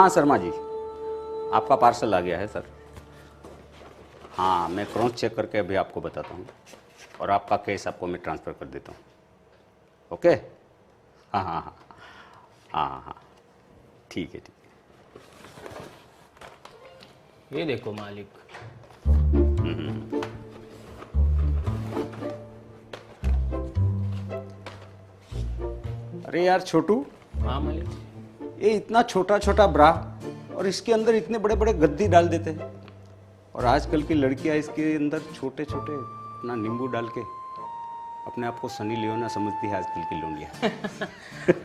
हाँ शर्मा जी, आपका पार्सल आ गया है सर। हाँ, मैं क्रॉस चेक करके अभी आपको बताता हूँ और आपका केस आपको मैं ट्रांसफ़र कर देता हूँ। ओके। हाँ हाँ हाँ हाँ हाँ हाँ, ठीक है ठीक ये देखो मालिक। है। अरे यार छोटू, हाँ मालिक। ये इतना छोटा छोटा ब्रा और इसके अंदर इतने बड़े बड़े गद्दी डाल देते हैं। और आजकल की लड़कियां इसके अंदर छोटे छोटे अपना नींबू डाल के अपने आप को सनी लियोना समझती है आजकल की लौंडियां।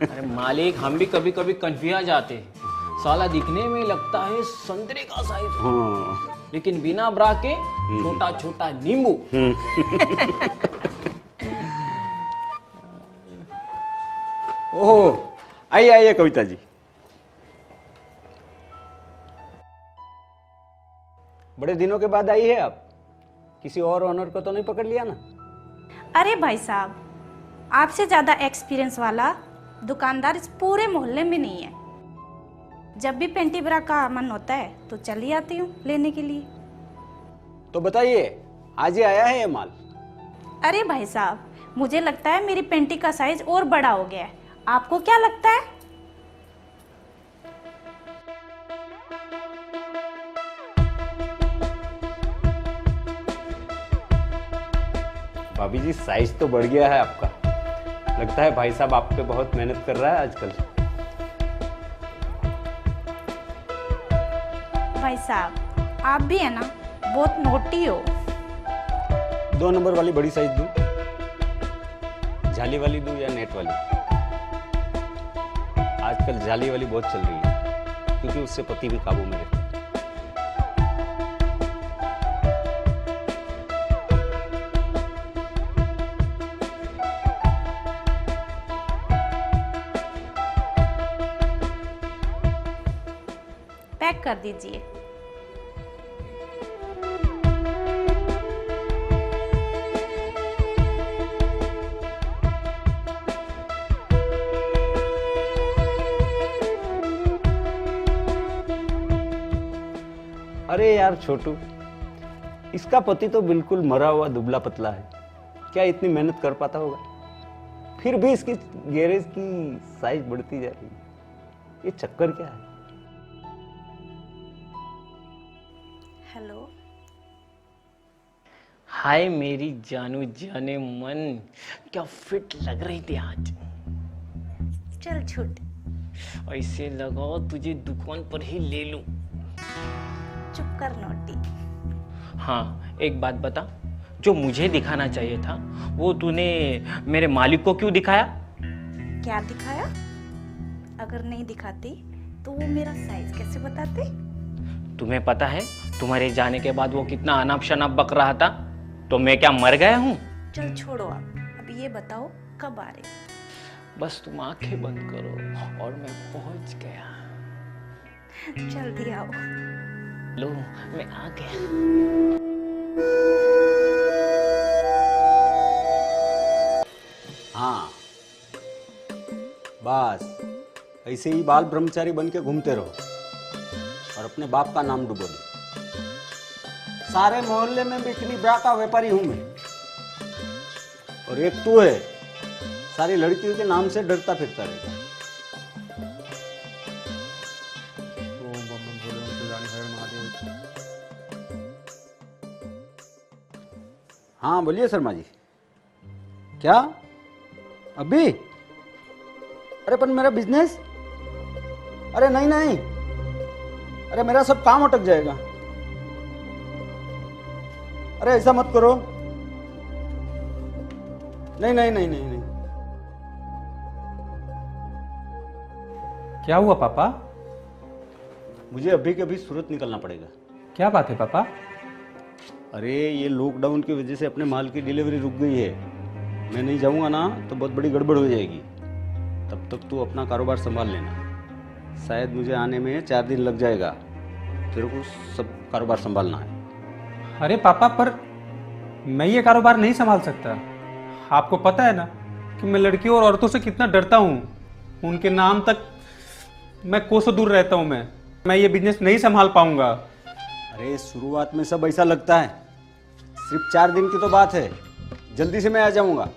अरे मालिक, हम भी कभी कभी कंफ्यूज जाते हैं। साला दिखने में लगता है संतरे का साइज, हाँ। लेकिन बिना ब्रा के छोटा छोटा नींबू। ओह, आइए आइए कविता जी। बड़े दिनों के बाद आई है आप। किसी और ऑनर को तो नहीं पकड़ लिया ना? अरे भाई साहब, आपसे ज़्यादा एक्सपीरियंस वाला दुकानदार इस पूरे मोहल्ले में नहीं है। जब भी पेंटी ब्रा का मन होता है तो चली आती हूँ लेने के लिए। तो बताइए, आज ही आया है ये माल? अरे भाई साहब, मुझे लगता है मेरी पेंटी का साइज और बड़ा हो गया है। आपको क्या लगता है? भाभी जी, साइज तो बढ़ गया है आपका। लगता है भाई साहब आप पे बहुत मेहनत कर रहा है आजकल। भाई साहब, आप भी है ना, बहुत नोटी हो। 2 नंबर वाली बड़ी साइज दूं, जाली वाली दूं या नेट वाली? आजकल जाली वाली बहुत चल रही है क्योंकि उससे पति भी काबू में रहता है। पैक कर दीजिए। अरे यार छोटू, इसका पति तो बिल्कुल मरा हुआ दुबला पतला है। क्या इतनी मेहनत कर पाता होगा? फिर भी इसकी गैरेज की साइज बढ़ती जा रही है। ये चक्कर क्या है? हेलो। हाय मेरी जानू जाने मन, क्या फिट लग रही थी आज। चल झूठ। ऐसे लगा तुझे दुकान पर ही ले लूं। चुप कर नोटी। हाँ, एक बात बता, जो मुझे दिखाना चाहिए था वो तूने मेरे मालिक को क्यों दिखाया? क्या दिखाया? अगर नहीं दिखाती तो वो मेरा साइज कैसे बताते? तुम्हें पता है तुम्हारे जाने के बाद वो कितना अनाप शनाप बक रहा था? तो मैं क्या मर गया हूँ? चल छोड़ो आप, अब ये बताओ कब आ रहे? बस तुम आंखें बंद करो और मैं पहुंच गया। जल्दी आओ। लो, मैं आ गया। हाँ, बस ऐसे ही बाल ब्रह्मचारी बन के घूमते रहो और अपने बाप का नाम डुबो दो। सारे मोहल्ले में बिकनी ब्रा का व्यापारी हूं मैं। और एक तू है, सारी लड़कियों के नाम से डरता फिरता रहता है। हाँ बोलिए शर्मा जी। क्या अभी? अरे पर मेरा बिजनेस? अरे नहीं नहीं, अरे मेरा सब काम अटक जाएगा। अरे ऐसा मत करो। नहीं नहीं नहीं नहीं नहीं। क्या हुआ पापा? मुझे अभी के अभी सूरत निकलना पड़ेगा। क्या बात है पापा? अरे ये लॉकडाउन की वजह से अपने माल की डिलीवरी रुक गई है। मैं नहीं जाऊंगा ना तो बहुत बड़ी गड़बड़ हो जाएगी। तब तक तू अपना कारोबार संभाल लेना। शायद मुझे आने में 4 दिन लग जाएगा। तेरे को सब कारोबार संभालना है। अरे पापा, पर मैं ये कारोबार नहीं संभाल सकता। आपको पता है ना कि मैं लड़कियों और औरतों से कितना डरता हूँ। उनके नाम तक मैं कोसों दूर रहता हूँ मैं। मैं ये बिजनेस नहीं संभाल पाऊंगा। अरे शुरुआत में सब ऐसा लगता है, सिर्फ 4 दिन की तो बात है, जल्दी से मैं आ जाऊंगा,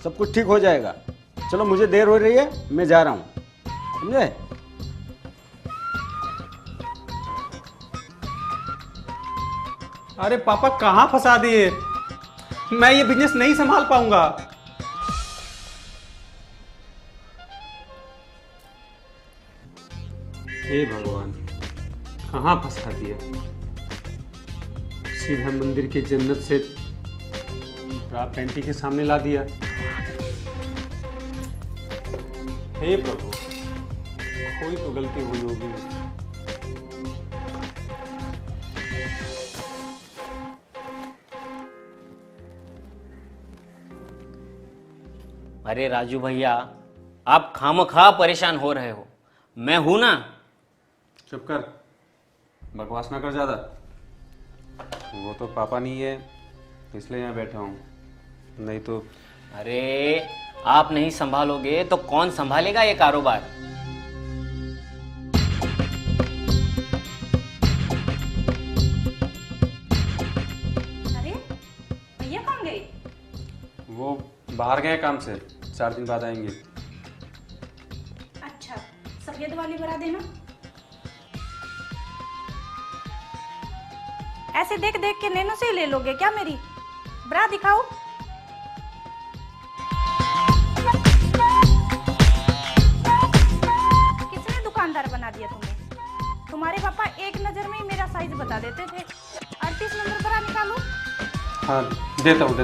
सब कुछ ठीक हो जाएगा। चलो मुझे देर हो रही है, मैं जा रहा हूँ, समझे? अरे पापा कहाँ फंसा दिए, मैं ये बिजनेस नहीं संभाल पाऊंगा। हे भगवान, कहाँ फंसा दिया, सीधा मंदिर की जन्नत से आप पेंटी के सामने ला दिया। हे प्रभु, कोई तो गलती हुई होगी। अरे राजू भैया, आप खामखा परेशान हो रहे हो, मैं हूं ना। चुप कर, बकवास ना कर ज्यादा। वो तो पापा नहीं है इसलिए यहाँ बैठा हूँ, नहीं तो। अरे आप नहीं संभालोगे तो कौन संभालेगा ये कारोबार? अरे भैया कहाँ गए? वो बाहर गए काम से, 4 दिन बाद आएंगे। अच्छा, सफेद वाली बरा देना। ऐसे देख देख के नैनो से ही ले लोगे क्या मेरी? ब्रा दिखाओ। किसने दुकानदार बना दिया तुम्हें? तुम्हारे पापा एक नजर में ही मेरा साइज बता देते थे। 38 नंबर ब्रा निकालो। हाँ देता हूँ।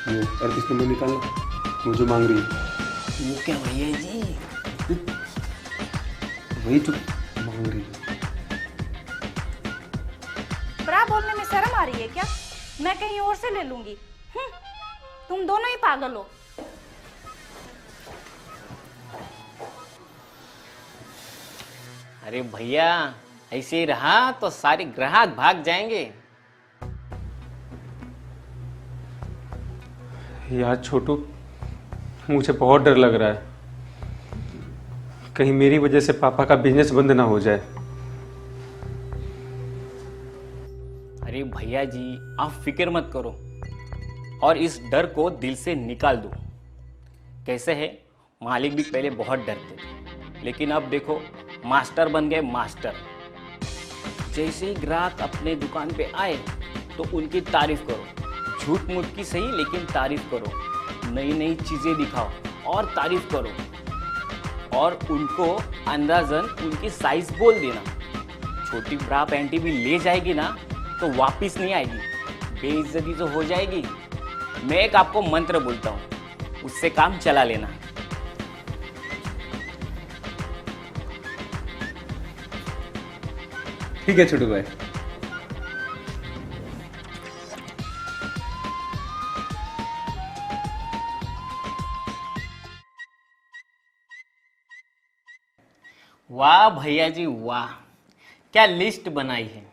ये 38 नंबर निकालना, मुझे मांग रही है। वो क्या भैया जी? वही तो मांग रही है। ब्रा बोलने में शर्म आ रही है क्या? मैं कहीं और से ले लूंगी। तुम दोनों ही पागल हो। अरे भैया, ऐसे ही रहा तो सारे ग्राहक भाग जाएंगे। यार छोटू, मुझे बहुत डर लग रहा है, कहीं मेरी वजह से पापा का बिजनेस बंद ना हो जाए। अरे भैया जी, आप फिक्र मत करो और इस डर को दिल से निकाल दो। कैसे है, मालिक भी पहले बहुत डरते थे, लेकिन अब देखो मास्टर बन गए मास्टर। जैसे ही ग्राहक अपने दुकान पे आए तो उनकी तारीफ करो, झूठ मूठ की सही लेकिन तारीफ करो, नई नई चीज़ें दिखाओ और तारीफ करो, और उनको अंदाजन उनकी साइज बोल देना। छोटी ब्रा पैंटी भी ले जाएगी ना तो वापस नहीं आएगी, बेइज्जती तो हो जाएगी। मैं एक आपको मंत्र बोलता हूँ, उससे काम चला लेना। ठीक है छोटू भाई। वाह भैया जी वाह, क्या लिस्ट बनाई है,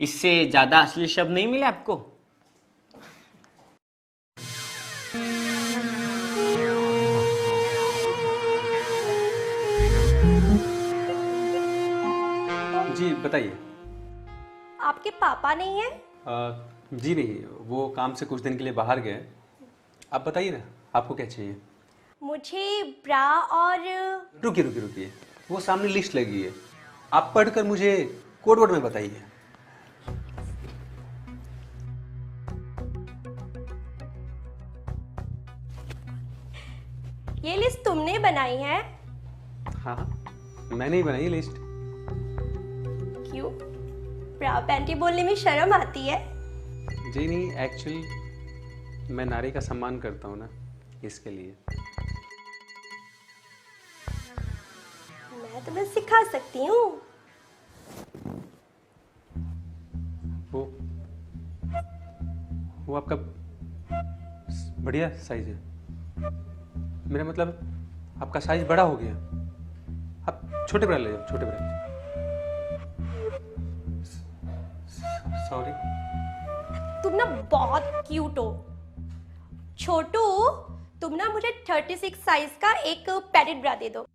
इससे ज्यादा असली शब्द नहीं मिले आपको। जी बताइए। आपके पापा नहीं है? जी नहीं, वो काम से कुछ दिन के लिए बाहर गए। आप बताइए ना, आपको क्या चाहिए? मुझे ब्रा और रुकिए, वो सामने लिस्ट लगी है, आप पढ़कर मुझे कोड वर्ड में बताइए। ये लिस्ट तुमने बनाई है? हाँ, मैंने ही बनाई लिस्ट। क्यों, ब्रा पैंटी बोलने में शर्म आती है? जी नहीं, एक्चुअली मैं नारी का सम्मान करता हूँ ना, इसके लिए। मैं तुम्हें सिखा सकती हूँ। वो आपका बढ़िया साइज है, मेरा मतलब आपका साइज बड़ा हो गया। आप छोटे ब्रा ले जाओ, छोटे ब्रा। सॉरी। तुम ना बहुत क्यूट हो। छोटू, तुम ना मुझे 36 साइज का एक पैडेड ब्रा दे दो।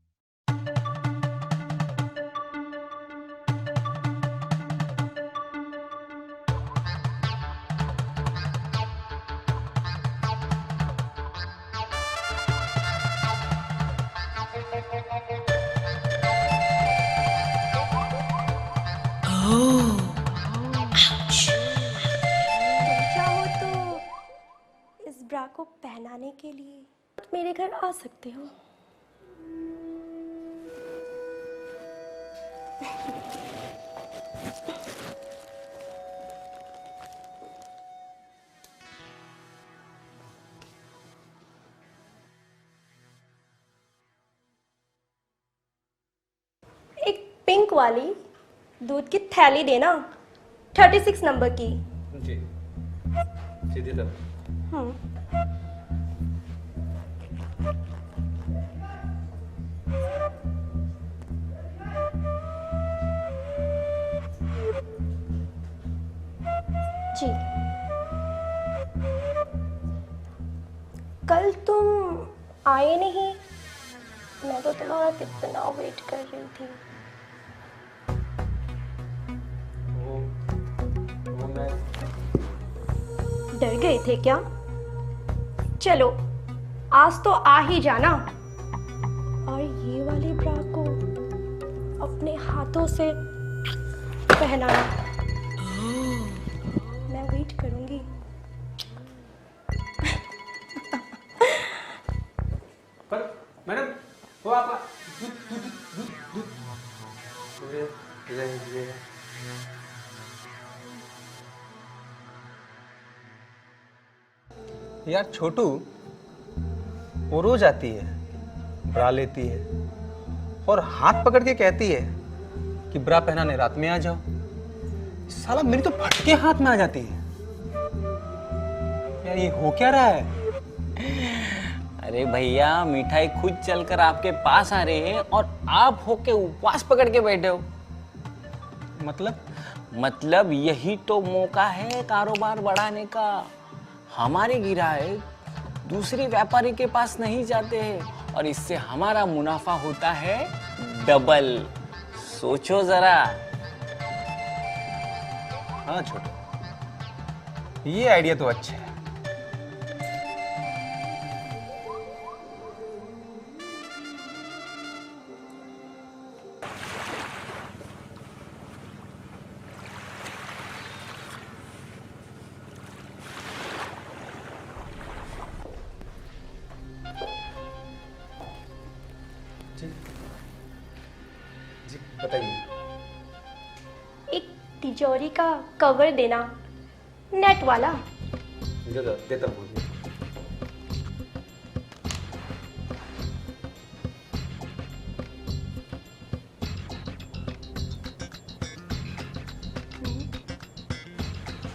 पहनाने के लिए मेरे घर आ सकते हो। एक पिंक वाली दूध की थैली देना, 36 नंबर की। जी सीधी तरफ। जी। कल तुम आए नहीं, मैं तो तुम्हारा कितना वेट कर रही थी। वो मैं डर गए थे क्या? चलो आज तो आ ही जाना, और ये वाली ब्रा को अपने हाथों से पहनाना। मैं वेट करूंगी। पर मैडम वो आपका दूध यार छोटू, वो रोज आती है, ब्रा लेती है और हाथ पकड़ के कहती है कि ब्रा पहनाने रात में आ जाओ। साला मेरी तो फटके हाथ में आ जाती है। यार ये हो क्या रहा है? अरे भैया, मिठाई खुद चलकर आपके पास आ रही है और आप होके उपवास पकड़ के बैठे हो। मतलब यही तो मौका है कारोबार बढ़ाने का। हमारे गिराहक दूसरे व्यापारी के पास नहीं जाते हैं और इससे हमारा मुनाफा होता है डबल। सोचो जरा। हाँ छोटू, ये आइडिया तो अच्छा है। जी जी बताइए। एक तिजोरी का कवर देना, नेट वाला। देता हूँ।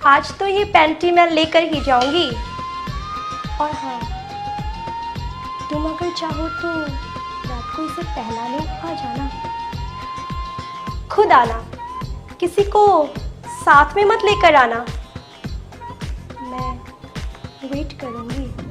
आज तो ये पैंटी मैं लेकर ही जाऊंगी। और हाँ, तुम अगर चाहो तो रात को इसे पहनाने आ जाना। खुद आना, किसी को साथ में मत लेकर आना। मैं वेट करूंगी।